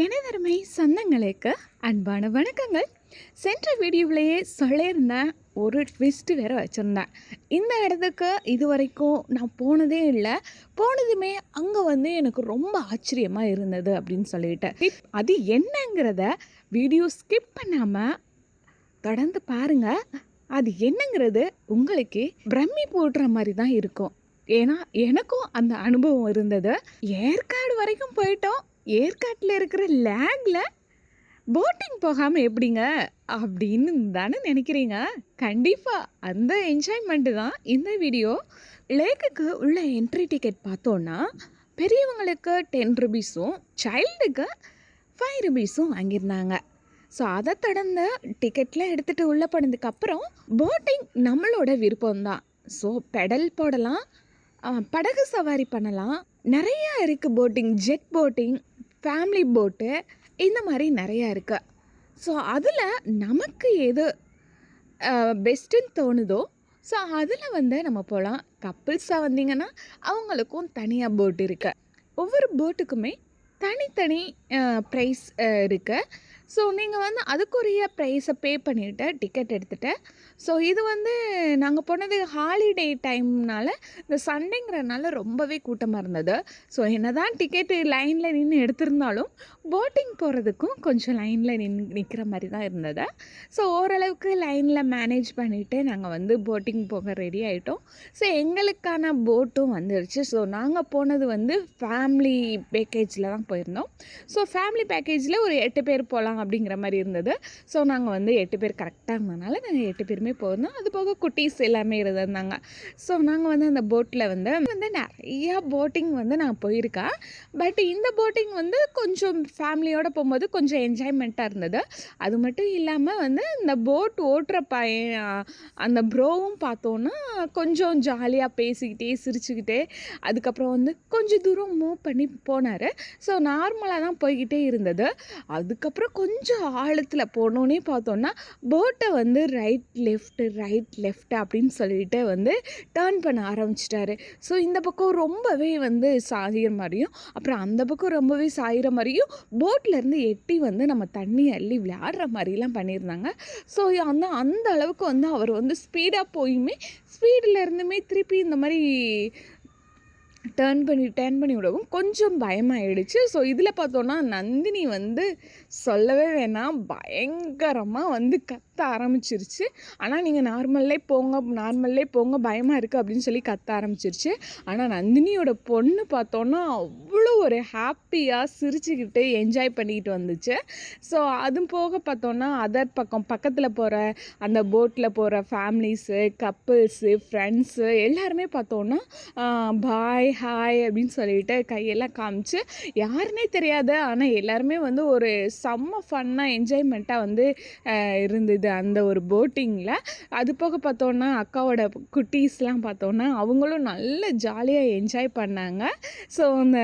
எனதருமை சொந்தங்களுக்கு அன்பான வணக்கங்கள். சென்ற வீடியோவிலேயே சொல்லியிருந்தேன், ஒரு ட்விஸ்ட்டு வேறு வச்சுருந்தேன். இந்த இடத்துக்கு இது வரைக்கும் நான் போனதே இல்லை. போனதுமே அங்கே எனக்கு ரொம்ப ஆச்சரியமாக இருந்தது அப்படின்னு சொல்லிட்டு, அது என்னங்கிறத வீடியோ ஸ்கிப் பண்ணாமல் தொடர்ந்து பாருங்கள். அது என்னங்கிறது உங்களுக்கு பிரம்மி போடுற மாதிரி தான் இருக்கும். ஏன்னா எனக்கும் அந்த அனுபவம் இருந்தது. ஏற்காடு வரைக்கும் போயிட்டோம். ஏற்காட்டில் இருக்கிற லேண்டில் போட்டிங் போகாமல் எப்படிங்க அப்படின்னு தானே நினைக்கிறீங்க? கண்டிப்பாக அந்த என்ஜாய்மெண்ட்டு தான் இந்த வீடியோ. லேக்குக்கு உள்ள என்ட்ரி டிக்கெட் பார்த்தோன்னா பெரியவங்களுக்கு 10 ருபீஸும் சைல்டுக்கு 5 ருபீஸும் வாங்கியிருந்தாங்க. ஸோ அதை தொடர்ந்து டிக்கெட்டில் எடுத்துகிட்டு உள்ளே போனதுக்கப்புறம் போட்டிங் நம்மளோட விருப்பம்தான். ஸோ பெடல் போடலாம், படகு சவாரி பண்ணலாம், நிறையா இருக்குது. போட்டிங், ஜெட் போட்டிங், ஃபேமிலி போட்டு, இந்த மாதிரி நிறையா இருக்குது. ஸோ அதில் நமக்கு எது பெஸ்ட்டுன்னு தோணுதோ ஸோ அதில் நம்ம போகலாம். கப்புள்ஸாக வந்தீங்கன்னா அவங்களுக்கும் தனியாக போட் இருக்குது. ஒவ்வொரு போட்டுக்குமே தனித்தனி ப்ரைஸ் இருக்குது. ஸோ நீங்கள் அதுக்குரிய ப்ரைஸை பே பண்ணிவிட்டு டிக்கெட் எடுத்துகிட்டு, ஸோ இது நாங்கள் போனது ஹாலிடே டைம்னால, இந்த சண்டேங்கிறனால ரொம்பவே கூட்டமாக இருந்தது. ஸோ என்ன தான் டிக்கெட்டு லைனில் நின்று எடுத்திருந்தாலும் போட்டிங் போகிறதுக்கும் கொஞ்சம் லைனில் நிற்கிற மாதிரி தான் இருந்தது. ஸோ ஓரளவுக்கு லைனில் மேனேஜ் பண்ணிவிட்டு நாங்கள் போட்டிங் போக ரெடி ஆகிட்டோம். ஸோ எங்களுக்கான போட்டும் வந்துடுச்சு. ஸோ நாங்கள் போனது ஃபேமிலி பேக்கேஜில் தான் போயிருந்தோம். ஸோ ஃபேமிலி பேக்கேஜில் ஒரு 8 பேர் போகலாம் அப்படிங்கிற மாதிரி இருந்தது. ஸோ நாங்கள் 8 பேர் கரெக்டாக இருந்ததுனால நாங்கள் 8 பேருமே போயிருந்தோம். அது போக குட்டீஸ் எல்லாமே இருந்தாங்க. ஸோ நாங்கள் அந்த போட்டில் நிறையா போட்டிங் நான் போயிருக்கேன். பட் இந்த போட்டிங் கொஞ்சம் ஃபேமிலியோடு போகும்போது கொஞ்சம் என்ஜாய்மெண்ட்டாக இருந்தது. அது மட்டும் இல்லாமல் இந்த போட் ஓட்டுற பையன் அந்த ப்ரோவும் பார்த்தோன்னா கொஞ்சம் ஜாலியாக பேசிக்கிட்டே சிரிச்சுக்கிட்டே அதுக்கப்புறம் கொஞ்சம் தூரம் மூவ் பண்ணி போனார். ஸோ நார்மலாக தான் போய்கிட்டே இருந்தது. அதுக்கப்புறம் கொஞ்சம் ஆழத்தில் போனோன்னே பார்த்தோன்னா போட்டை ரைட் லெஃப்ட் அப்படின்னு சொல்லிட்டு டர்ன் பண்ண ஆரம்பிச்சிட்டாரு. ஸோ இந்த பக்கம் ரொம்பவே சாகிற மாதிரியும், அப்புறம் அந்த பக்கம் ரொம்பவே சாகிற மாதிரியும் போட்லேருந்து எட்டி நம்ம தண்ணி அள்ளி விளையாடுற மாதிரிலாம் பண்ணியிருந்தாங்க. ஸோ அந்த அளவுக்கு அவர் ஸ்பீடாக போயுமே ஸ்பீடில் இருந்துமே திருப்பி இந்த மாதிரி டர்ன் பண்ணி விடவும் கொஞ்சம் பயமாகிடுச்சு. ஸோ இதில் பார்த்தோன்னா நந்தினி சொல்லவே வேணாம், பயங்கரமாக கத்த ஆரம்பிச்சிருச்சு. ஆனால் நீங்கள் நார்மல்லே போங்க பயமாக இருக்குது அப்படின்னு சொல்லி கத்த ஆரம்பிச்சிருச்சு. ஆனால் நந்தினியோட பொண்ணு பார்த்தோன்னா அவ்வளோ ஒரு ஹாப்பியாக சிரிச்சுக்கிட்டு என்ஜாய் பண்ணிக்கிட்டு வந்துச்சு. ஸோ அது போக பார்த்தோன்னா அதர் பக்கத்தில் போகிற அந்த போட்டில் போகிற ஃபேமிலிஸு, கப்புள்ஸு, ஃப்ரெண்ட்ஸு எல்லாருமே பார்த்தோன்னா பாய் ஹாய் அப்படின்னு சொல்லிட்டு கையெல்லாம் காமிச்சு யாருன்னே தெரியாது. ஆனால் எல்லாருமே ஒரு செம்ம ஃபன்னாக என்ஜாய்மெண்ட்டாக இருந்தது அந்த ஒரு போட்டிங்கில். அது போக பார்த்தோன்னா அக்காவோட குட்டீஸ்லாம் பார்த்தோன்னா அவங்களும் நல்ல ஜாலியாக என்ஜாய் பண்ணாங்க. ஸோ அந்த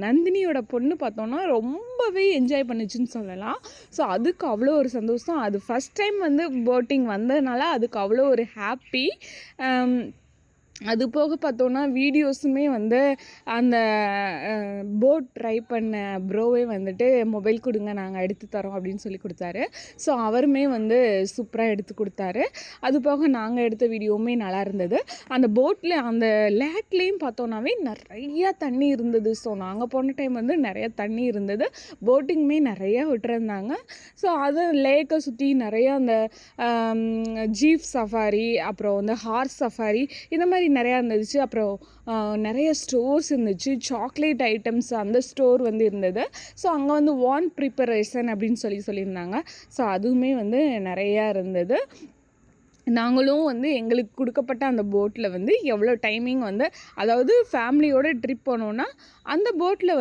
நந்தினியோட பொண்ணு பார்த்தோன்னா ரொம்பவே என்ஜாய் பண்ணிச்சுன்னு சொல்லலாம். ஸோ அதுக்கு அவ்வளோ ஒரு சந்தோஷம். அது ஃபஸ்ட் டைம் போட்டிங் வந்ததுனால அதுக்கு அவ்வளோ ஒரு ஹாப்பி. அது போக பார்த்தோன்னா வீடியோஸுமே அந்த போட் ட்ரை பண்ண ப்ரோவே மொபைல் கொடுங்க நாங்கள் எடுத்து தரோம் அப்படின்னு சொல்லி கொடுத்தாரு. ஸோ அவருமே சூப்பராக எடுத்து கொடுத்தாரு. அது போக நாங்கள் எடுத்த வீடியோவுமே நல்லா இருந்தது. அந்த போட்டில் அந்த லேக்லேயும் பார்த்தோன்னாவே நிறையா தண்ணி இருந்தது. ஸோ நாங்கள் போன டைம் நிறையா தண்ணி இருந்தது. போட்டிங்குமே நிறையா விட்டுருந்தாங்க. ஸோ அது லேக்கை சுற்றி நிறையா அந்த ஜீப் சஃபாரி, அப்புறம் ஹார்ஸ் சஃபாரி, இந்த மாதிரி நிறையா இருந்துச்சு. அப்புறம் நிறைய ஸ்டோர்ஸ் இருந்துச்சு. சாக்லேட் ஐட்டம்ஸ் அந்த ஸ்டோர் இருந்தது. ஸோ அங்கே வான் ப்ரிப்பரேஷன் அப்படின்னு சொல்லியிருந்தாங்க. ஸோ அதுவுமே நிறையா இருந்தது. நாங்களும் எங்களுக்கு கொடுக்கப்பட்ட அந்த போட்டில் எவ்வளோ டைமிங் அதாவது ஃபேமிலியோட ட்ரிப் போனோன்னா அந்த போட்டில்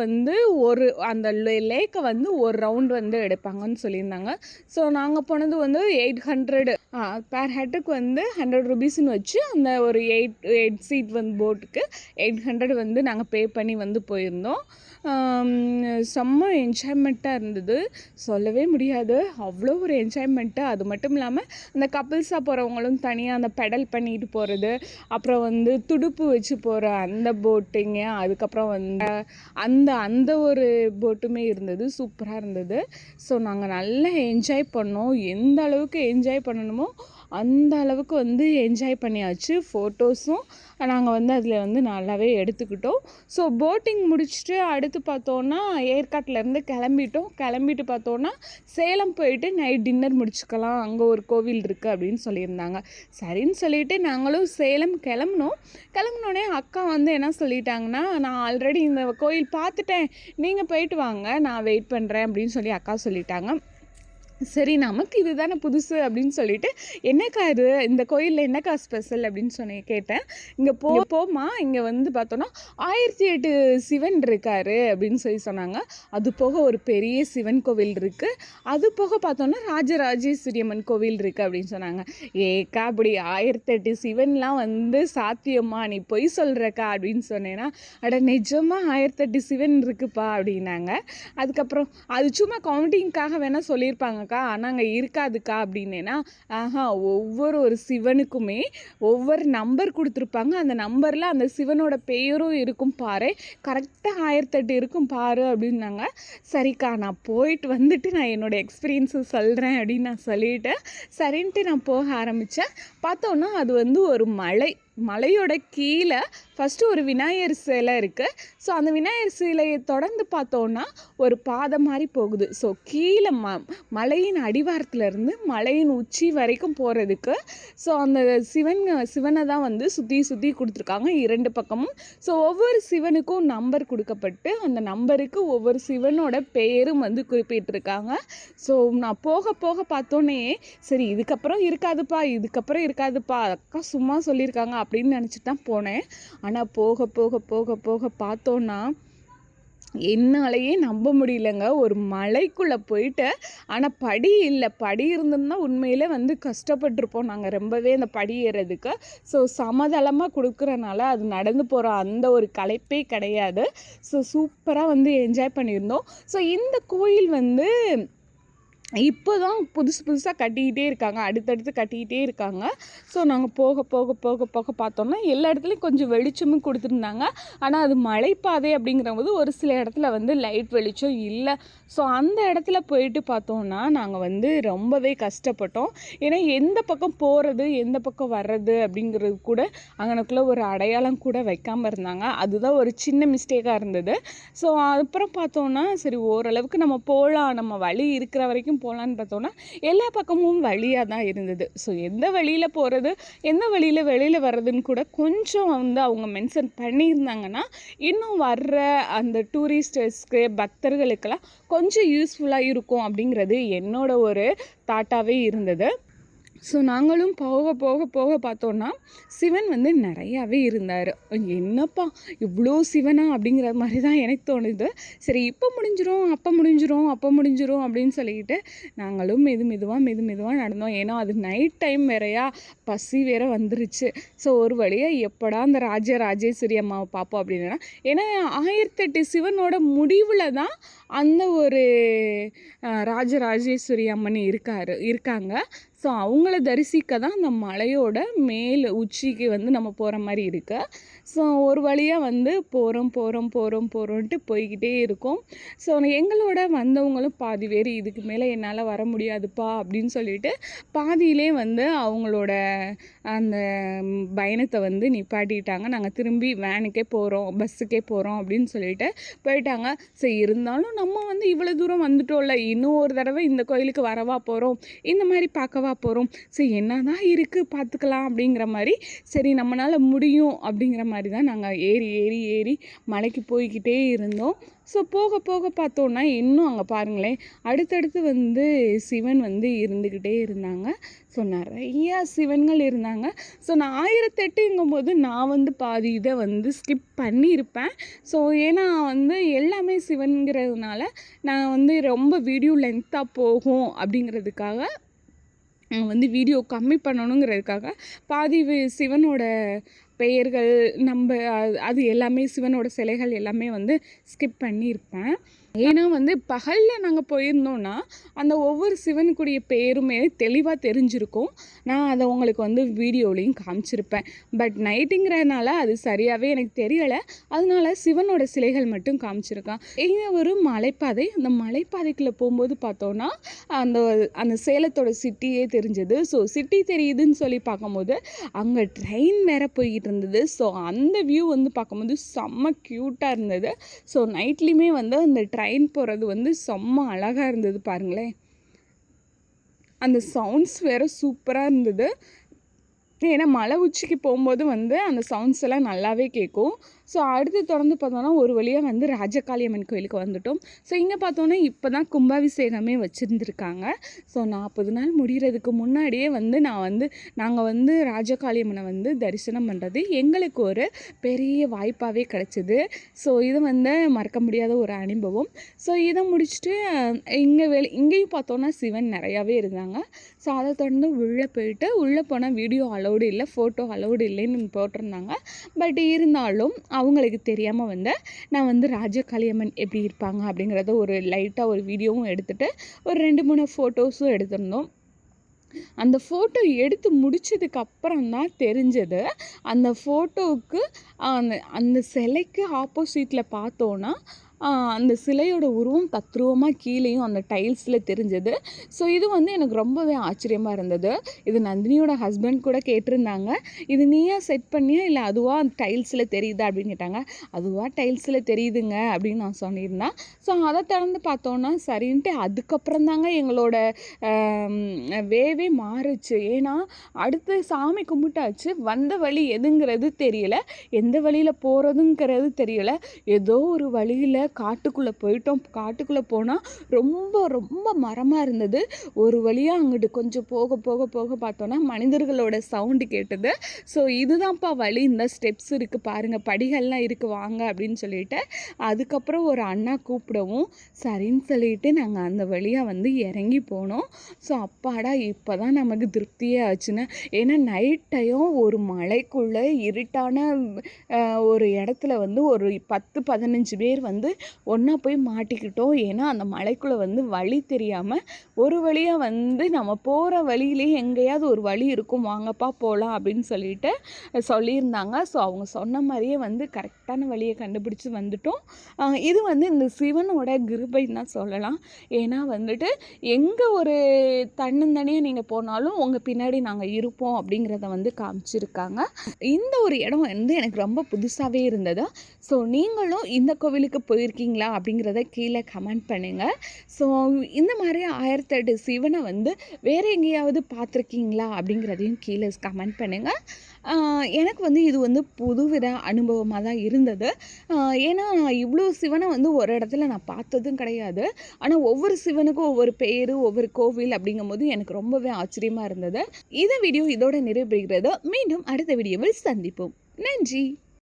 ஒரு அந்த லேக்கை ஒரு ரவுண்டு எடுப்பாங்கன்னு சொல்லியிருந்தாங்க. ஸோ நாங்கள் போனது 800 பேர் ஹெட்டுக்கு 100 ருபீஸ்ன்னு வச்சு அந்த ஒரு 8 சீட் போட்டுக்கு 800 நாங்கள் பே பண்ணி போயிருந்தோம். செம்ம என்ஜாய்மெண்ட்டாக இருந்தது, சொல்லவே முடியாது. அவ்வளோ ஒரு என்ஜாய்மெண்ட்டு. அது மட்டும் இல்லாமல் இந்த கப்புள்ஸாக போகிறவங்க போகிறவங்களும் தனியாக அந்த பெடல் பண்ணிட்டு போகிறது, அப்புறம் வந்து துடுப்பு வச்சு போகிற அந்த போட்டிங்கு, அதுக்கப்புறம் வந்து அந்த அந்த ஒரு போட்டுமே இருந்தது. சூப்பராக இருந்தது. ஸோ நாங்கள் நல்லா என்ஜாய் பண்ணோம். எந்த அளவுக்கு என்ஜாய் பண்ணணுமோ அந்த அளவுக்கு வந்து என்ஜாய் பண்ணியாச்சு. ஃபோட்டோஸும் நாங்கள் வந்து அதில் வந்து நல்லாவே எடுத்துக்கிட்டோம். ஸோ போட்டிங் முடிச்சுட்டு அடுத்து பார்த்தோன்னா ஏற்காட்டிலேருந்து கிளம்பிட்டு பார்த்தோன்னா சேலம் போயிட்டு நைட் டின்னர் முடிச்சுக்கலாம், அங்கே ஒரு கோவில் இருக்குது அப்படின்னு சொல்லியிருந்தாங்க. சரின்னு சொல்லிட்டு நாங்களும் சேலம் கிளம்புனோடனே அக்கா வந்து என்ன சொல்லிட்டாங்கன்னா, நான் ஆல்ரெடி இந்த கோயில் பார்த்துட்டேன், நீங்கள் போயிட்டு வாங்க, நான் வெயிட் பண்ணுறேன் அப்படின்னு சொல்லி அக்கா சொல்லிட்டாங்க. சரி, நமக்கு இது தானே புதுசு அப்படின்னு சொல்லிட்டு, என்னக்கா இது, இந்த கோயிலில் என்னக்கா ஸ்பெஷல் அப்படின்னு கேட்டேன். இங்கே போமா, இங்கே வந்து பார்த்தோன்னா 1008 சிவன் இருக்காரு அப்படின்னு சொன்னாங்க. அது போக ஒரு பெரிய சிவன் கோவில் இருக்குது, அது போக பார்த்தோன்னா ராஜராஜேஸ்வரி அம்மன் கோவில் இருக்குது அப்படின்னு சொன்னாங்க. ஏக்கா அப்படி 1008 சிவன்லாம் வந்து சாத்தியமா, நீ பொய் சொல்கிறக்கா அப்படின்னு சொன்னேன்னா, அட நிஜமாக 1008 சிவன் இருக்குப்பா அப்படின்னாங்க. அதுக்கப்புறம் அது சும்மா கவுண்டிங்காக வேணால் சொல்லியிருப்பாங்க ஆனால் அங்கே இருக்காதுக்கா அப்படின்னேன்னா, ஒவ்வொரு சிவனுக்குமே ஒவ்வொரு நம்பர் கொடுத்துருப்பாங்க, அந்த நம்பரில் அந்த சிவனோட பெயரும் இருக்கும் பாரு, கரெக்டாக 1008 இருக்கும் பாரு அப்படின்னாங்க. சரிக்கா, நான் போயிட்டு வந்துட்டு நான் என்னோடய எக்ஸ்பீரியன்ஸு சொல்கிறேன் அப்படின்னு நான் சொல்லிவிட்டு சரின்ட்டு நான் போக ஆரம்பித்தேன். பார்த்தோன்னா அது வந்து ஒரு மலையோட கீழே ஃபஸ்ட்டு ஒரு விநாயகர் சிலை இருக்குது. ஸோ அந்த விநாயகர் சிலையை தொடர்ந்து பார்த்தோன்னா ஒரு பாதை மாதிரி போகுது. ஸோ கீழே மலையின் அடிவாரத்துலேருந்து மலையின் உச்சி வரைக்கும் போகிறதுக்கு ஸோ அந்த சிவனை தான் வந்து சுற்றி கொடுத்துருக்காங்க 2 பக்கமும். ஸோ ஒவ்வொரு சிவனுக்கும் நம்பர் கொடுக்கப்பட்டு அந்த நம்பருக்கு ஒவ்வொரு சிவனோட பெயரும் வந்து குறிப்பிட்டிருக்காங்க. ஸோ நான் போக பார்த்தோன்னே சரி இதுக்கப்புறம் இருக்காதுப்பா அக்கா சும்மா சொல்லியிருக்காங்க அப்படின்னு நினச்சிட்டு தான் போனேன். ஆனால் போக பார்த்தோன்னா என்னாலேயே நம்ப முடியலங்க. ஒரு மலைக்குள்ளே போயிட்டு, ஆனால் படி இல்லை, படி இருந்ததுன்னா உண்மையிலே வந்து கஷ்டப்பட்டுருப்போம் நாங்கள் ரொம்பவே அந்த படி ஏறதுக்கு. ஸோ சமதளமாக கொடுக்குறனால அது நடந்து போகிற அந்த ஒரு களைப்பே கிடையாது. ஸோ சூப்பராக வந்து என்ஜாய் பண்ணியிருந்தோம். ஸோ இந்த கோயில் வந்து இப்போ தான் புதுசாக கட்டிக்கிட்டே இருக்காங்க, அடுத்தடுத்து கட்டிக்கிட்டே இருக்காங்க. ஸோ நாங்கள் போக பார்த்தோன்னா எல்லா இடத்துலையும் கொஞ்சம் வெளிச்சமும் கொடுத்துருந்தாங்க. ஆனால் அது மலைப்பாதை அப்படிங்கிறபோது ஒரு சில இடத்துல வந்து லைட் வெளிச்சம் இல்லை. ஸோ அந்த இடத்துல போயிட்டு பார்த்தோன்னா நாங்கள் வந்து ரொம்பவே கஷ்டப்பட்டோம். ஏன்னா எந்த பக்கம் போகிறது எந்த பக்கம் வர்றது அப்படிங்கிறது கூட அங்கனக்குள்ளே ஒரு அடையாளம் கூட வைக்காமல் இருந்தாங்க. அதுதான் ஒரு சின்ன மிஸ்டேக்காக இருந்தது. ஸோ அப்புறம் பார்த்தோன்னா சரி ஓரளவுக்கு நம்ம போகலாம், நம்ம வழி இருக்கிற வரைக்கும் போகலான்னு பார்த்தோன்னா எல்லா பக்கமும் வழியாக தான் இருந்தது. ஸோ எந்த வழியில் போகிறது எந்த வழியில் வெளியில் வர்றதுன்னு கூட கொஞ்சம் வந்து அவங்க மென்ஷன் பண்ணியிருந்தாங்கன்னா இன்னும் வர்ற அந்த டூரிஸ்டர்ஸ்க்கு பக்தர்களுக்கெல்லாம் கொஞ்சம் யூஸ்ஃபுல்லாக இருக்கும் அப்படிங்கிறது என்னோட ஒரு தாட்டாகவே இருந்தது. ஸோ நாங்களும் போக பார்த்தோன்னா சிவன் வந்து நிறையாவே இருந்தார். என்னப்பா இவ்வளோ சிவனா அப்படிங்கிற மாதிரி தான் எனக்கு தோணுது. சரி இப்போ முடிஞ்சிரும் அப்போ முடிஞ்சிரும் அப்படின்னு சொல்லிக்கிட்டு நாங்களும் மெதுவாக நடந்தோம். ஏன்னா அது நைட் டைம் வேறையா, பசி வேற வந்துருச்சு. ஸோ ஒரு வழியாக எப்படா அந்த ராஜராஜேஸ்வரி அம்மாவை பார்ப்போம் அப்படின்னா, ஏன்னா 1008 சிவனோட முடிவில் தான் அந்த ஒரு ராஜராஜேஸ்வரி அம்மன் இருக்காங்க. ஸோ அவங்கள தரிசிக்க தான் அந்த மலையோட மேல் உச்சிக்கு வந்து நம்ம போகிற மாதிரி இருக்கு. ஸோ ஒரு வழியாக வந்து போகிறோன்ட்டு போய்கிட்டே இருக்கோம். ஸோ எங்களோட வந்தவங்களும் பாதி பேர் இதுக்கு மேலே என்னால் வர முடியாதுப்பா அப்படின்னு சொல்லிட்டு பாதியிலே வந்து அவங்களோட அந்த பயணத்தை வந்து நிப்பாட்டிட்டாங்க. நாங்கள் திரும்பி வேனுக்கே போகிறோம், பஸ்ஸுக்கே போகிறோம் அப்படின்னு சொல்லிட்டு போயிட்டாங்க. சரி இருந்தாலும் நம்ம வந்து இவ்வளோ தூரம் வந்துட்டோம்ல, இன்னும் ஒரு தடவை இந்த கோயிலுக்கு வரவா போகிறோம், இந்த மாதிரி பார்க்கவா போகிறோம், சரி என்ன தான் இருக்குது பார்த்துக்கலாம் அப்படிங்கிற மாதிரி, சரி நம்மளால் முடியும் அப்படிங்கிற மாதிரி தான் நாங்கள் ஏறி மலைக்கு போய்கிட்டே இருந்தோம். ஸோ போக பார்த்தோன்னா இன்னும் அங்கே பாருங்களேன் அடுத்தடுத்து வந்து சிவன் வந்து இருந்துக்கிட்டே இருந்தாங்க. ஸோ நிறையா சிவன்கள் இருந்தாங்க. ஸோ நான் 1008ங்கும்போது நான் வந்து பாதி இதை வந்து ஸ்கிப் பண்ணியிருப்பேன். ஸோ ஏன்னா வந்து எல்லாமே சிவன்கிறதுனால நான் வந்து ரொம்ப வீடியோ லென்த்தாக போகும் அப்படிங்கிறதுக்காக வந்து வீடியோ கம்மி பண்ணணுங்கிறதுக்காக பாதி சிவனோட பெயர்கள் அது எல்லாமே சிவனோட சிலைகள் எல்லாமே வந்து ஸ்கிப் பண்ணியிருப்பேன். ஏன்னா வந்து பகலில் நாங்கள் போயிருந்தோன்னா அந்த ஒவ்வொரு சிவனுக்குரிய பேருமே தெளிவாக தெரிஞ்சிருக்கும். நான் அதை உங்களுக்கு வந்து வீடியோலையும் காமிச்சிருப்பேன். பட் நைட்டுங்கிறதுனால அது சரியாகவே எனக்கு தெரியலை. அதனால சிவனோட சிலைகள் மட்டும் காமிச்சிருக்கான். இது ஒரு மலைப்பாதை. அந்த மலைப்பாதைக்குள்ளே போகும்போது பார்த்தோன்னா அந்த அந்த சேலத்தோட சிட்டியே தெரிஞ்சது. ஸோ சிட்டி தெரியுதுன்னு சொல்லி பார்க்கும்போது அங்கே ட்ரெயின் வேற போய்கிட்டு இருந்தது. ஸோ அந்த வியூ வந்து பார்க்கும்போது செம்ம க்யூட்டாக இருந்தது. ஸோ நைட்லேயுமே வந்து அந்த ட்ரெயின் போகிறது வந்து செம்ம அழகாக இருந்தது பாருங்களேன். அந்த சவுண்ட்ஸ் வேறு சூப்பராக இருந்தது. ஏன்னா மலை உச்சிக்கு போகும்போது வந்து அந்த சவுண்ட்ஸ் எல்லாம் நல்லாவே கேட்கும். ஸோ அடுத்து தொடர்ந்து பார்த்தோன்னா ஒரு வழியாக வந்து ராஜகாளியம்மன் கோயிலுக்கு வந்துட்டோம். ஸோ இங்கே பார்த்தோன்னா இப்போ தான் கும்பாபிஷேகமே வச்சுருந்துருக்காங்க. ஸோ 40 நாள் முடிகிறதுக்கு முன்னாடியே வந்து நாங்கள் வந்து ராஜகாளியம்மனை வந்து தரிசனம் பண்ணுறது எங்களுக்கு ஒரு பெரிய வாய்ப்பாகவே கிடச்சிது. ஸோ இது வந்து மறக்க முடியாத ஒரு அனுபவம். ஸோ இதை முடிச்சுட்டு இங்கேயும் பார்த்தோன்னா சிவன் நிறையாவே இருந்தாங்க. ஸோ அதை தொடர்ந்து உள்ளே போயிட்டு உள்ளே போனால் வீடியோ அலௌடு இல்லை, ஃபோட்டோ அலௌடு இல்லைன்னு போட்டிருந்தாங்க. பட் இருந்தாலும் அவங்களுக்கு தெரியாமல் வந்து நான் வந்து ராஜகாளியம்மன் எப்படி இருப்பாங்க அப்படிங்கிறத ஒரு லைட்டாக ஒரு வீடியோவும் எடுத்துகிட்டு ஒரு 2-3 ஃபோட்டோஸும் எடுத்திருந்தோம். அந்த ஃபோட்டோ எடுத்து முடித்ததுக்கு அப்புறம் தான் தெரிஞ்சது, அந்த ஃபோட்டோவுக்கு அந்த சிலைக்கு ஆப்போசிட்டில் பார்த்தோன்னா அந்த சிலையோட உருவம் தத்ரூபமாக கீழேயும் அந்த டைல்ஸில் தெரிஞ்சது. ஸோ இது வந்து எனக்கு ரொம்பவே ஆச்சரியமாக இருந்தது. இது நந்தினியோட ஹஸ்பண்ட் கூட கேட்டிருந்தாங்க, இது நீயா செட் பண்ணியா இல்லை அதுவாக அந்த டைல்ஸில் தெரியுதா அப்படின்னு கேட்டாங்க. அதுவாக டைல்ஸில் தெரியுதுங்க அப்படின்னு நான் சொல்லியிருந்தேன். ஸோ அதை திறந்து பார்த்தோன்னா சரின்ட்டு அதுக்கப்புறம் தாங்க எங்களோட வேவே மாறுச்சு. ஏன்னா அடுத்து சாமி கும்பிட்டாச்சு, வந்த வழி எதுங்கிறது தெரியலை, எந்த வழியில் போகிறதுங்கிறது தெரியலை. ஏதோ ஒரு வழியில் காட்டுக்குள்ளே போயிட்டோம். காட்டுக்குள்ளே போனால் ரொம்ப ரொம்ப மரமாக இருந்தது. ஒரு வழியாக அங்கிட்டு கொஞ்சம் போக போக போக பார்த்தோன்னா மனிதர்களோட சவுண்டு கேட்டது. ஸோ இதுதான்ப்பா வழி, இந்த ஸ்டெப்ஸ் இருக்குது பாருங்கள், படிகள்லாம் இருக்குது வாங்க அப்படின்னு சொல்லிட்டு அதுக்கப்புறம் ஒரு அண்ணா கூப்பிடவும் சரின்னு சொல்லிட்டு நாங்கள் அந்த வழியாக வந்து இறங்கி போனோம். ஸோ அப்பாடா இப்போ தான் நமக்கு திருப்தியே ஆச்சுன்னு. ஏன்னா நைட் டைம் ஒரு மலைக்குள்ளே இருட்டான ஒரு இடத்துல வந்து ஒரு 10-15 பேர் வந்து ஒன்றா போய் மாட்டிக்கிட்டோம். ஏன்னா அந்த மலைக்குள்ளே வந்து வழி தெரியாமல் ஒரு வழியாக வந்து நம்ம போகிற வழியிலேயே எங்கேயாவது ஒரு வழி இருக்கும், வாங்கப்பா போகலாம் அப்படின்னு சொல்லிட்டு சொல்லியிருந்தாங்க. ஸோ அவங்க சொன்ன மாதிரியே வந்து கரெக்டான வழியை கண்டுபிடிச்சி வந்துட்டோம். இது வந்து இந்த சிவனோட கிருபைன்னு தான் சொல்லலாம். ஏன்னா வந்துட்டு எங்கே ஒரு தன்னந்தனியாக நீங்கள் போனாலும் உங்கள் பின்னாடி நாங்கள் இருப்போம் அப்படிங்கிறத வந்து காமிச்சிருக்காங்க. இந்த ஒரு இடம் வந்து எனக்கு ரொம்ப புதுசாகவே இருந்தது. ஸோ நீங்களும் இந்த கோவிலுக்கு போயிருக்கீங்களா அப்படிங்கிறத கீழே கமெண்ட் பண்ணுங்கள். ஸோ இந்த மாதிரி 1008 சிவனை வந்து வேறு எங்கேயாவது பார்த்துருக்கீங்களா அப்படிங்கிறதையும் கீழே கமெண்ட் பண்ணுங்கள். எனக்கு வந்து இது வந்து புதுவித அனுபவமாக தான் இருந்தது. ஏன்னா இவ்வளோ சிவனை வந்து ஒரு இடத்துல நான் பார்த்ததும் கிடையாது. ஆனால் ஒவ்வொரு சிவனுக்கும் ஒவ்வொரு பேர், ஒவ்வொரு கோவில் அப்படிங்கும்போது எனக்கு ரொம்பவே ஆச்சரியமாக இருந்தது. இந்த வீடியோ இதோட நிறைவு பெறுகிறது. மீண்டும் அடுத்த வீடியோவில் சந்திப்போம். நன்றி.